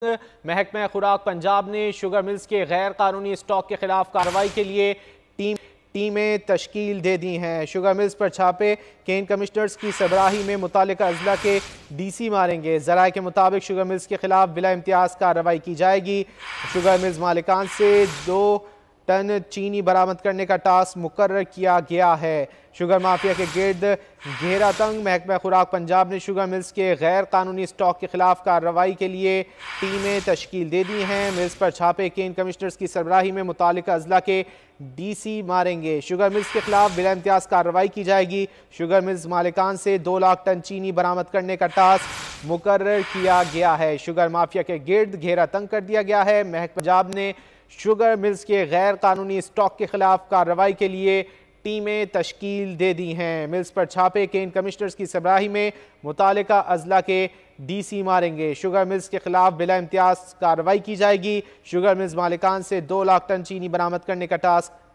महकमा खुराक पंजाब ने शुगर मिल्स के गैर कानूनी स्टॉक के खिलाफ कार्रवाई के लिए टीमें तश्कील दे दी हैं। शुगर मिल्स पर छापे केन कमिश्नर्स की सरबराही में मुतालिका अजला के डीसी मारेंगे। ज़राए के मुताबिक शुगर मिल्स के खिलाफ बिला इम्तियाज़ कार्रवाई की जाएगी। शुगर मिल्स मालिकान से 2 टन चीनी बरामद करने का टास्क मुकर्रर किया गया है। शुगर माफिया के गिर्द घेरा तंग महकमा खुराक पंजाब ने शुगर मिल्स के गैर कानूनी स्टॉक के खिलाफ कार्रवाई के लिए टीमें तश्कील दे दी हैं। मिल्स पर छापे केन कमिश्नर्स की सरबराही में मुतालिका अजला के डीसी मारेंगे। शुगर मिल्स के खिलाफ बिला इम्तियाज कार्रवाई की जाएगी। शुगर मिल्स मालिकान से 2 लाख टन चीनी बरामद करने का टास्क मुकर्रर किया गया है। शुगर माफिया के गिर्द घेरा तंग कर दिया गया है। महकमा पंजाब ने शुगर मिल्स के गैर कानूनी स्टॉक के खिलाफ कार्रवाई के लिए टीमें तश्कील दे दी हैं। मिल्स पर छापे केन कमिश्नर्स की सरबराही में मुतालिका अजला के डीसी मारेंगे। शुगर मिल्स के खिलाफ बिला इम्तियाज कार्रवाई की जाएगी। शुगर मिल्स मालिकान से 2 लाख टन चीनी बरामद करने का टास्क